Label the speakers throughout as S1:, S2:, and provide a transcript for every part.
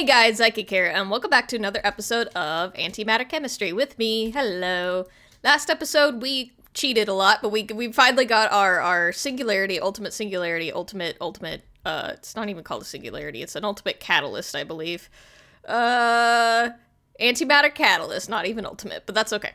S1: guys, Psychic here, and welcome back to another episode of Antimatter Chemistry with me. Hello. Last episode, we cheated a lot, but we finally got our singularity, ultimate, it's not even called a singularity, it's an ultimate catalyst, I believe. Antimatter catalyst, not even ultimate, but that's okay.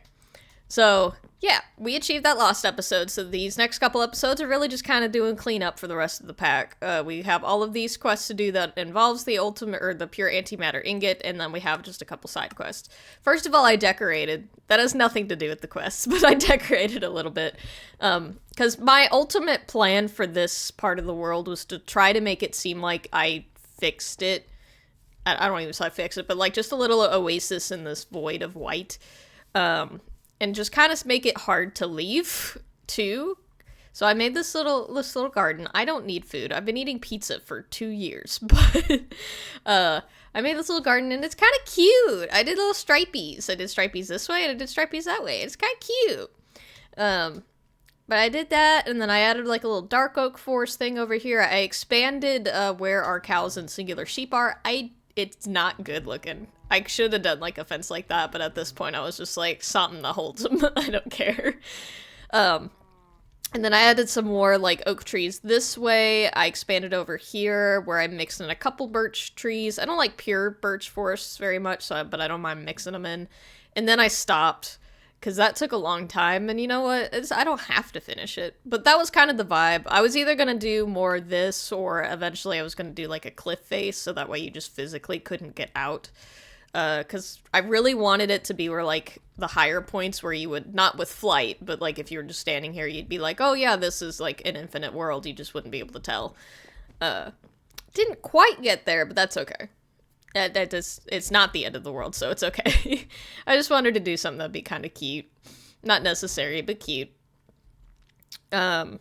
S1: So, yeah, we achieved that last episode, so these next couple episodes are really just kind of doing cleanup for the rest of the pack. We have all of these quests to do that involves the ultimate, or the pure antimatter ingot, and then we have just a couple side quests. First of all, I decorated. That has nothing to do with the quests, but I decorated a little bit. Because my ultimate plan for this part of the world was to try to make it seem like I fixed it. I don't even say I fixed it, but like just a little oasis in this void of white. And just kind of make it hard to leave, too. So I made this little garden. I don't need food. I've been eating pizza for 2 years, but I made this little garden, and it's kind of cute. I did little stripies. I did stripies this way, and I did stripies that way. It's kind of cute. But I did that, and then I added like a little dark oak forest thing over here. I expanded where our cows and singular sheep are. It's not good looking. I should have done like a fence like that, but at this point I was just like, something that holds them. I don't care. And then I added some more like oak trees this way. I expanded over here where I mixed in a couple birch trees. I don't like pure birch forests very much, but I don't mind mixing them in. And then I stopped because that took a long time. And you know what? I don't have to finish it. But that was kind of the vibe. I was either going to do more of this, or eventually I was going to do like a cliff face, so that way you just physically couldn't get out. Because I really wanted it to be where, like, the higher points where you would, not with flight, but, like, if you were just standing here, you'd be like, oh, yeah, this is, like, an infinite world. You just wouldn't be able to tell. Didn't quite get there, but that's okay. It's not the end of the world, so it's okay. I just wanted to do something that'd be kind of cute. Not necessary, but cute. Yeah.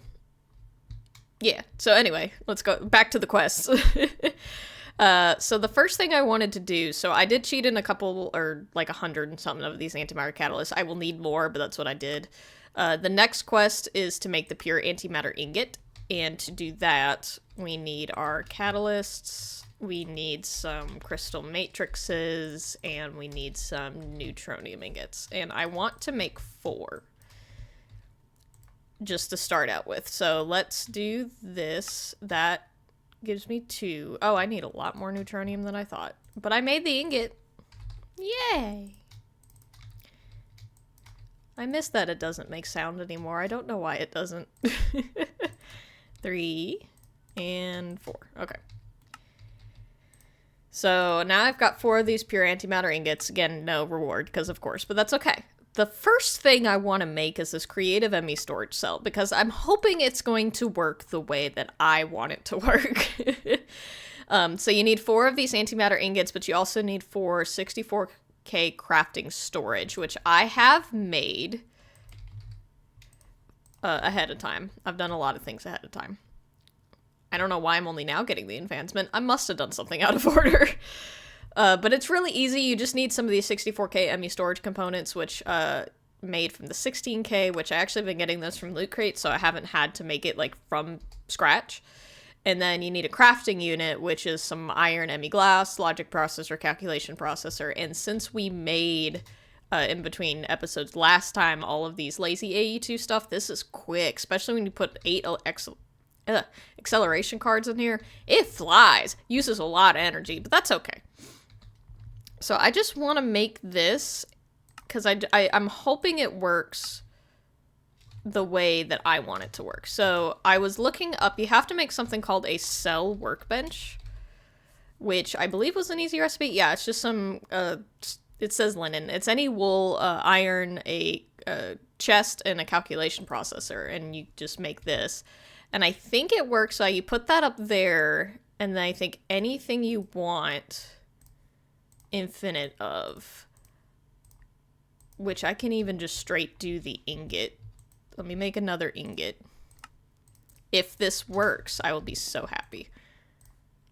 S1: So anyway, let's go back to the quests. So the first thing I wanted to do, so I did cheat in a couple, or like 100 and something of these antimatter catalysts. I will need more, but that's what I did. The next quest is to make the pure antimatter ingot, and to do that, we need our catalysts, we need some crystal matrices, and we need some neutronium ingots. And I want to make 4, just to start out with. So let's do this. That gives me 2. Oh, I need a lot more neutronium than I thought. But I made the ingot. Yay! I miss that it doesn't make sound anymore. I don't know why it doesn't. 3 and 4. Okay. So now I've got 4 of these pure antimatter ingots. Again, no reward, because of course, but that's okay. The first thing I want to make is this creative ME storage cell, because I'm hoping it's going to work the way that I want it to work. So you need 4 of these antimatter ingots, but you also need 4 64K crafting storage, which I have made ahead of time. I've done a lot of things ahead of time. I don't know why I'm only now getting the advancement. I must have done something out of order. But it's really easy. You just need some of these 64K ME storage components, which made from the 16K, which I actually have been getting this from Loot Crate, so I haven't had to make it like from scratch. And then you need a crafting unit, which is some iron ME glass, logic processor, calculation processor. And since we made in between episodes last time all of these lazy AE2 stuff, this is quick, especially when you put 8 acceleration cards in here. It flies. Uses a lot of energy, but that's okay. So I just want to make this because I'm hoping it works the way that I want it to work. So I was looking up, you have to make something called a cell workbench, which I believe was an easy recipe. Yeah, it's just some, it says linen. It's any wool, iron, a chest, and a calculation processor, and you just make this. And I think it works, so you put that up there, and then I think anything you want infinite of, which I can even just straight do the ingot. Let me make another ingot. If this works, I will be so happy.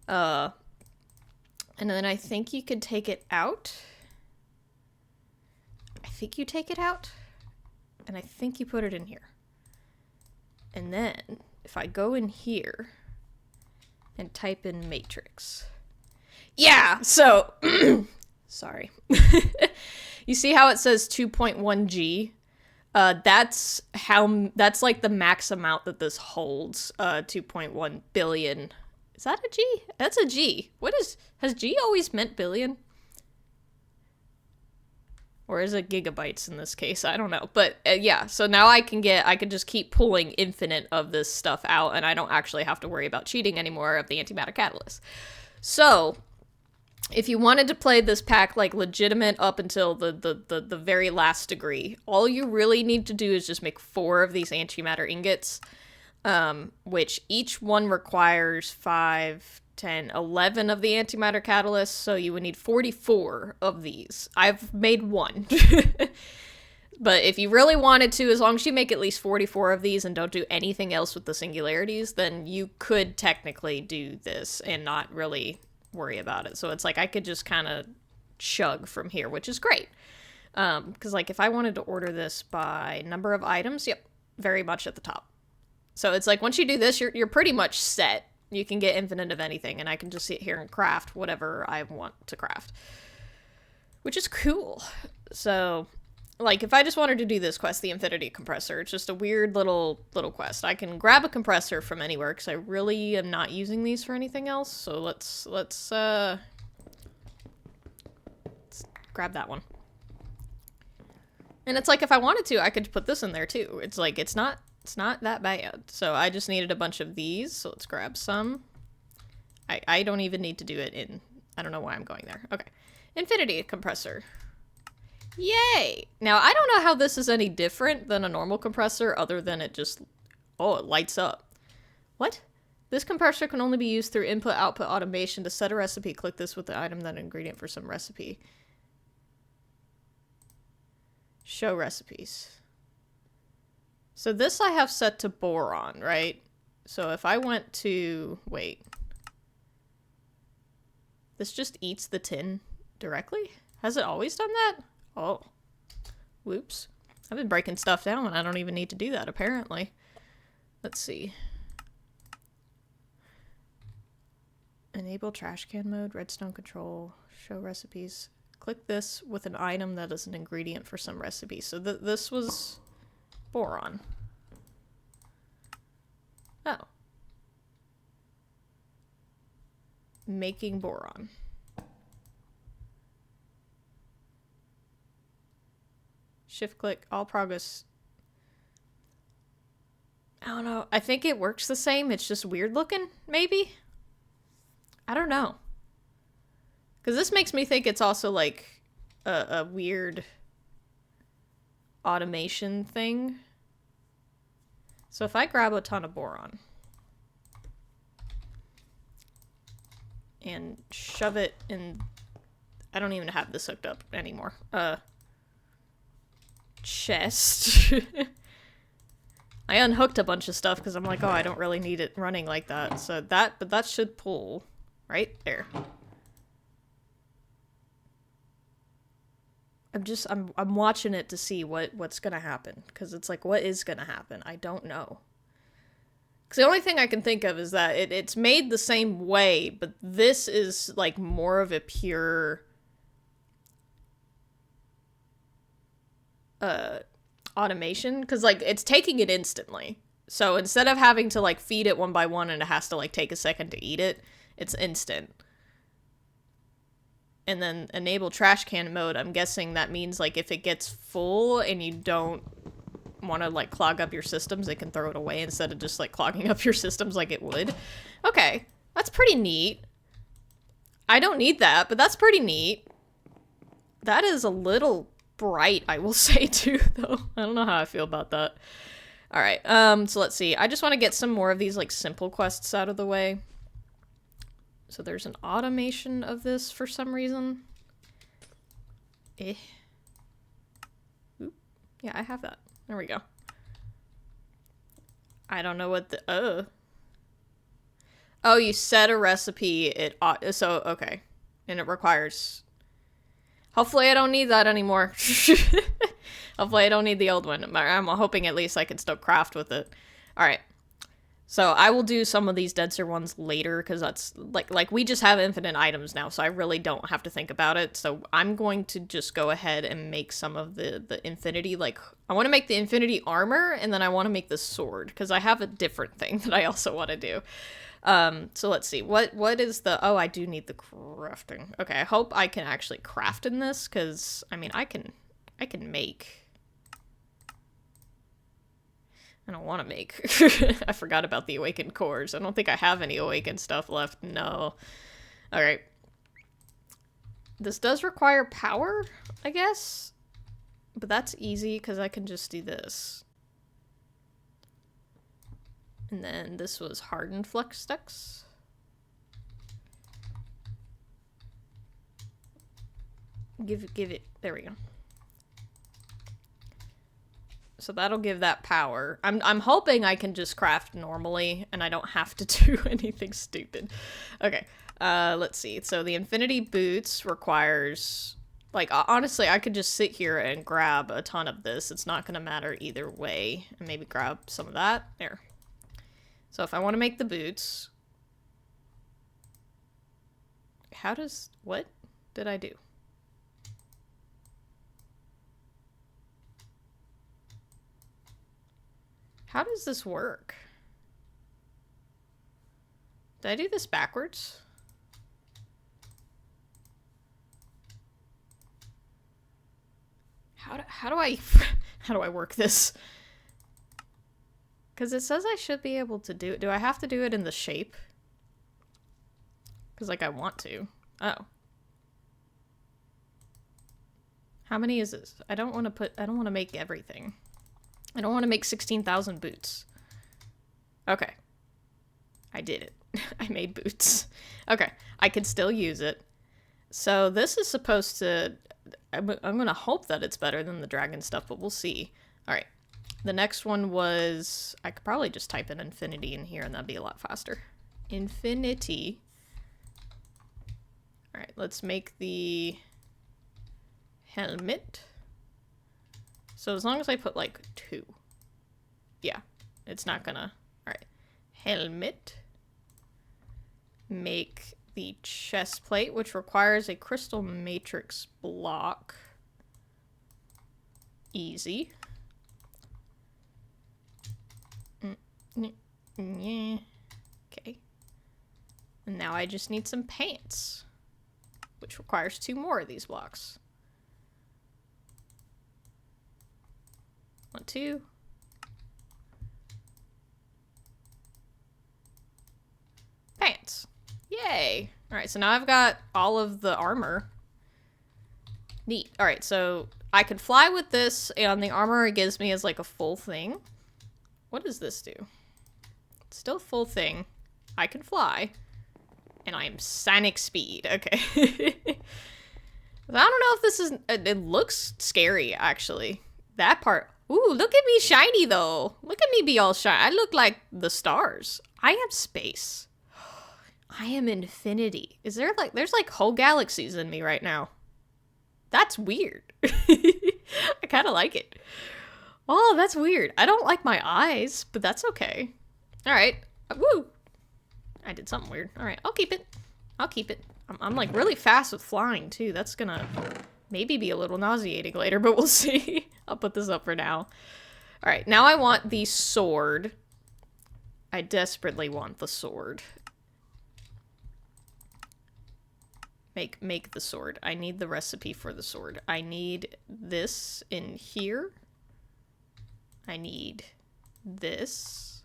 S1: And then I think you could take it out. I think you take it out, and I think you put it in here. And then if I go in here and type in matrix, Yeah, so sorry. You see how it says 2.1 G? That's like the max amount that this holds. 2.1 billion. Is that a G? That's a G. Has G always meant billion? Or is it gigabytes in this case? I don't know. But yeah, so now I can just keep pulling infinite of this stuff out, and I don't actually have to worry about cheating anymore of the antimatter catalyst. So if you wanted to play this pack like legitimate up until the very last degree, all you really need to do is just make 4 of these antimatter ingots, which each one requires 5, 10, 11 of the antimatter catalysts, so you would need 44 of these. I've made 1. But if you really wanted to, as long as you make at least 44 of these and don't do anything else with the singularities, then you could technically do this and not really worry about it. So it's like I could just kind of chug from here, which is great. Because like if I wanted to order this by number of items, yep, very much at the top. So it's like once you do this, you're pretty much set. You can get infinite of anything, and I can just sit here and craft whatever I want to craft, which is cool. So like if I just wanted to do this quest, the Infinity Compressor, it's just a weird little quest. I can grab a compressor from anywhere because I really am not using these for anything else. So let's grab that one. And it's like if I wanted to, I could put this in there too. It's like it's not that bad. So I just needed a bunch of these. So let's grab some. I don't even need to do it in. I don't know why I'm going there. Okay. Infinity Compressor. Yay! Now, I don't know how this is any different than a normal compressor other than it just... Oh, it lights up. What? This compressor can only be used through input-output automation. To set a recipe, click this with the item, then ingredient for some recipe. Show recipes. So this I have set to boron, right? So if I went to... Wait. This just eats the tin directly? Has it always done that? Oh. Whoops. I've been breaking stuff down and I don't even need to do that, apparently. Let's see. Enable trash can mode, redstone control, show recipes. Click this with an item that is an ingredient for some recipe. So this was boron. Oh. Making boron. Shift click, all progress. I don't know. I think it works the same. It's just weird looking, maybe? I don't know. Because this makes me think it's also like a weird automation thing. So if I grab a ton of boron and shove it in... I don't even have this hooked up anymore. Chest. I unhooked a bunch of stuff because I'm like, oh, I don't really need it running like that. So but that should pull right there. I'm watching it to see what's gonna happen, because it's like, what is gonna happen? I don't know. Because the only thing I can think of is that it's made the same way, but this is like more of a pure automation, because like it's taking it instantly. So instead of having to like feed it one by one and it has to like take a second to eat it, it's instant. And then enable trash can mode, I'm guessing that means like if it gets full and you don't want to like clog up your systems, it can throw it away instead of just like clogging up your systems like it would. Okay, that's pretty neat. I don't need that, but that's pretty neat. That is a little bright, I will say too, though. I don't know how I feel about that. All right, so let's see. I just want to get some more of these like simple quests out of the way. So there's an automation of this for some reason. Oop. Yeah, I have that. There we go. I don't know what the... Oh, you set a recipe, so, okay. And it requires... Hopefully I don't need that anymore. Hopefully I don't need the old one. I'm hoping at least I can still craft with it. Alright. So I will do some of these denser ones later, because that's like we just have infinite items now, so I really don't have to think about it. So I'm going to just go ahead and make some of the infinity, like I want to make the infinity armor, and then I want to make the sword, because I have a different thing that I also want to do. So let's see, what is the, oh, I do need the crafting. Okay, I hope I can actually craft in this, because I mean I can make. I don't want to make. I forgot about the awakened cores. I don't think I have any awakened stuff left. No. Alright. This does require power, I guess. But that's easy because I can just do this. And then this was hardened flex sticks. Give it. There we go. So that'll give that power. I'm hoping I can just craft normally and I don't have to do anything stupid. Okay, let's see. So the infinity boots requires, like, honestly, I could just sit here and grab a ton of this. It's not gonna matter either way. And maybe grab some of that. There. So if I want to make the boots, what did I do? How does this work? Did I do this backwards? How do I how do I work this? Because it says I should be able to do it. Do I have to do it in the shape? Because like I want to. Oh. How many is this? I don't want to make everything. I don't want to make 16,000 boots. Okay. I did it. I made boots. Okay. I can still use it. So this is supposed to... I'm going to hope that it's better than the dragon stuff, but we'll see. Alright. The next one was... I could probably just type in infinity in here and that'd be a lot faster. Infinity. Alright, let's make the helmet. So as long as I put like 2. Yeah, it's not gonna... Alright. Helmet. Make the chest plate, which requires a crystal matrix block. Easy. Yeah. Okay. And now I just need some pants, which requires 2 more of these blocks. 1, 2. Pants. Yay! Alright, so now I've got all of the armor. Neat. Alright, so I could fly with this, and the armor it gives me is like a full thing. What does this do? It's still full thing. I can fly. And I am Sonic speed. Okay. I don't know if this is... It looks scary, actually. That part... Ooh, look at me shiny, though. Look at me be all shiny. I look like the stars. I am space. I am infinity. Is there like... There's like whole galaxies in me right now. That's weird. I kind of like it. Oh, that's weird. I don't like my eyes, but that's okay. Alright. Woo! I did something weird. Alright, I'll keep it. I'll keep it. I'm like really fast with flying, too. That's gonna maybe be a little nauseating later, but we'll see. I'll put this up for now. Alright, now I want the sword. I desperately want the sword. Make the sword. I need the recipe for the sword. I need this in here. I need this.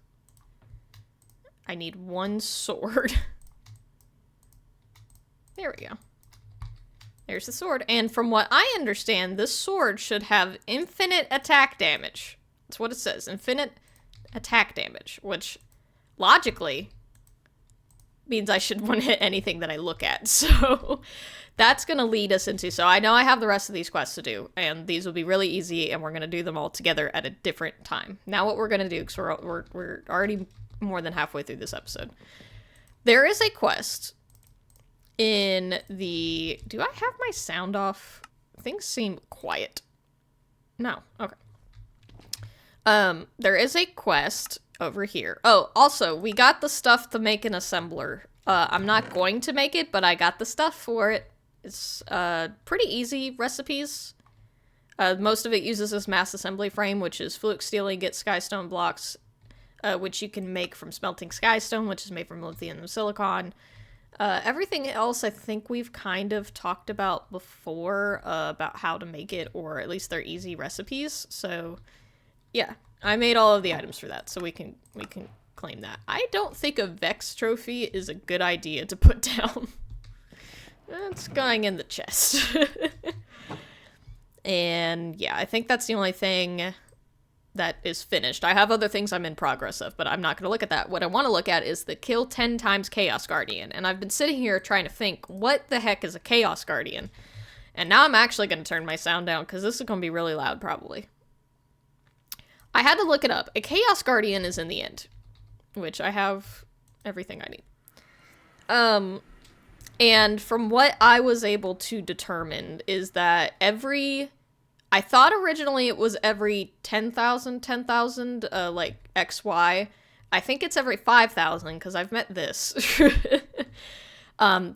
S1: I need 1 sword. There we go. There's the sword. And from what I understand, this sword should have infinite attack damage. That's what it says. Infinite attack damage. Which, logically, means I should want to hit anything that I look at. So, that's going to lead us into... So, I know I have the rest of these quests to do. And these will be really easy. And we're going to do them all together at a different time. Now what we're going to do, because we're already more than halfway through this episode. There is a quest in the... Do I have my sound off? Things seem quiet. No. Okay. There is a quest over here. Oh, also, we got the stuff to make an assembler. I'm not going to make it, but I got the stuff for it. It's pretty easy recipes. Most of it uses this mass assembly frame, which is flux steel ingot, skystone blocks, which you can make from smelting skystone, which is made from lithium and silicon. Everything else I think we've kind of talked about before, about how to make it, or at least they're easy recipes. So, yeah, I made all of the items for that, so we can claim that. I don't think a Vex trophy is a good idea to put down. It's going in the chest. And yeah, I think that's the only thing that is finished. I have other things I'm in progress of, but I'm not going to look at that. What I want to look at is the kill 10 times Chaos Guardian. And I've been sitting here trying to think, what the heck is a Chaos Guardian? And now I'm actually going to turn my sound down, because this is going to be really loud, probably. I had to look it up. A Chaos Guardian is in the end, which I have everything I need. And from what I was able to determine is that I thought originally it was every 10,000, like XY. I think it's every 5,000, because I've met this.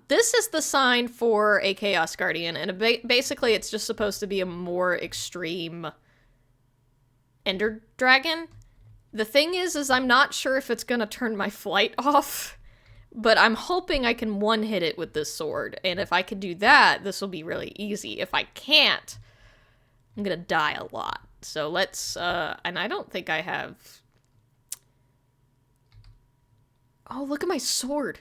S1: This is the sign for a Chaos Guardian, and basically it's just supposed to be a more extreme Ender Dragon. The thing is I'm not sure if it's gonna turn my flight off. But I'm hoping I can one-hit it with this sword. And if I can do that, this will be really easy. If I can't, I'm gonna die a lot. So let's, and I don't think I have... Oh, look at my sword.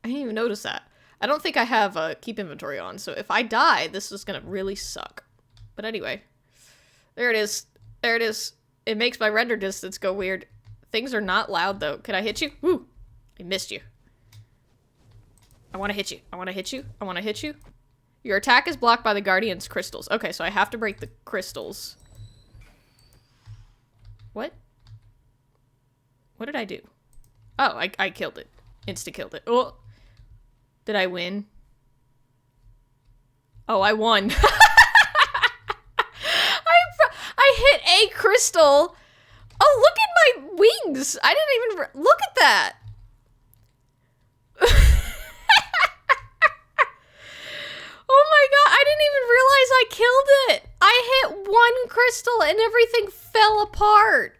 S1: I didn't even notice that. I don't think I have keep inventory on. So if I die, this is gonna really suck. But anyway. There it is. There it is. It makes my render distance go weird. Things are not loud, though. Can I hit you? Woo! I missed you. I want to hit you. I want to hit you. I want to hit you. Your attack is blocked by the Guardian's crystals. Okay, so I have to break the crystals. What? What did I do? Oh, I killed it. Insta-killed it. Oh! Did I win? Oh, I won. I hit a crystal. Oh, look at my wings. I didn't even... Look at that. Oh my god, I didn't even realize I killed it! I hit one crystal and everything fell apart!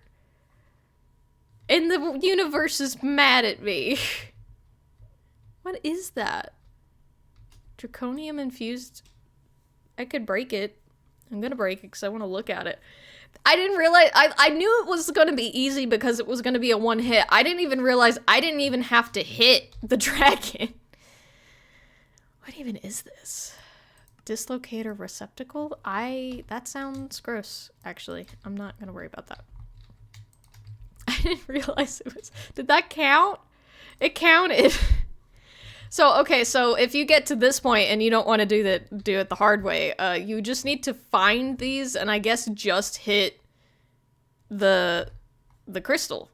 S1: And the universe is mad at me. What is that? Draconium infused? I could break it. I'm gonna break it because I want to look at it. I didn't realize... I knew it was gonna be easy because it was gonna be a one hit. I didn't even realize I didn't even have to hit the dragon. What even is this? Dislocator receptacle? That sounds gross, actually. I'm not gonna worry about that. I didn't realize it was... Did that count? It counted. So, okay, so if you get to this point and you don't want to do it the hard way, you just need to find these and I guess just hit the crystal.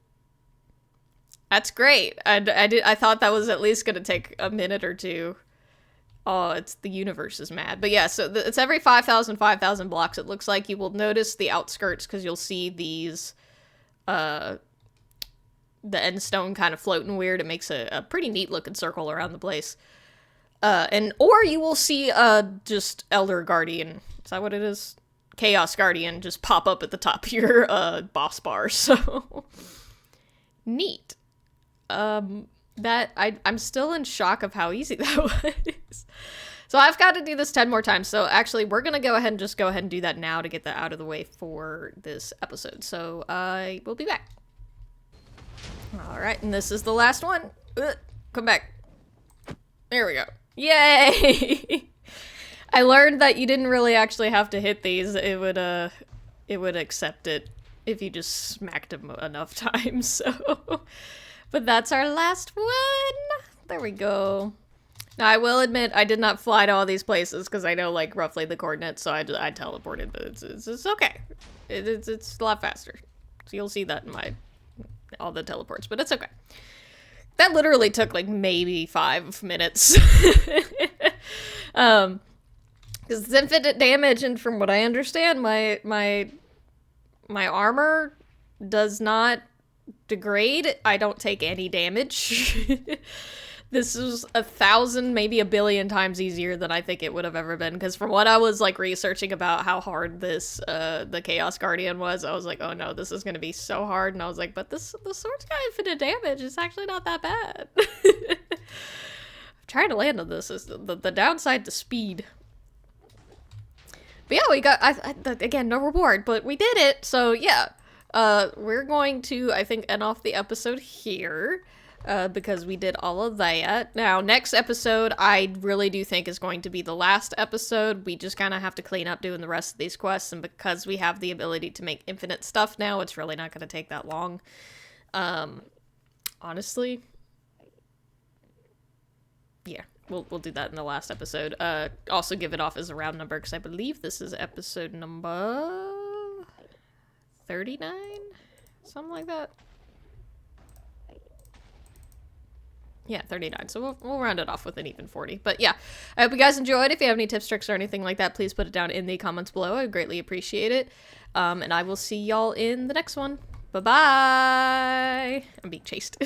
S1: That's great. I thought that was at least gonna take a minute or two. Oh, it's the universe is mad. But yeah, so it's every 5,000 blocks. It looks like you will notice the outskirts because you'll see these, the end stone kind of floating weird. It makes a pretty neat looking circle around the place. Or you will see, just Elder Guardian. Is that what it is? Chaos Guardian just pop up at the top of your, boss bar. So, neat. I'm still in shock of how easy that was. So I've got to do this 10 more times. So actually, we're going to go ahead and do that now to get that out of the way for this episode. So I will be back. All right, and this is the last one. Come back. There we go. Yay! I learned that you didn't really actually have to hit these. It would accept it if you just smacked them enough times. So... But that's our last one. There we go. Now, I will admit, I did not fly to all these places because I know, like, roughly the coordinates, so I teleported, but it's okay. It's a lot faster. So you'll see that in all the teleports, but it's okay. That literally took, like, maybe 5 minutes. Because it's infinite damage, and from what I understand, my armor does not degrade, I don't take any damage. This is 1,000, maybe 1,000,000,000 times easier than I think it would have ever been, because from what I was, like, researching about how hard this, the Chaos Guardian was, I was like, oh no, this is gonna be so hard, and I was like, but the sword's got infinite damage, it's actually not that bad. I'm trying to land on this, is the downside to speed. But yeah, we got, again, no reward, but we did it, so yeah. We're going to, I think, end off the episode here. Because we did all of that. Now, next episode, I really do think is going to be the last episode. We just kind of have to clean up doing the rest of these quests, and because we have the ability to make infinite stuff now, it's really not going to take that long. Honestly, yeah, we'll do that in the last episode. Also give it off as a round number, because I believe this is episode number 39? Something like that. Yeah, 39. So we'll round it off with an even 40. But yeah, I hope you guys enjoyed. If you have any tips, tricks, or anything like that, please put it down in the comments below. I would greatly appreciate it. And I will see y'all in the next one. Bye-bye! I'm being chased.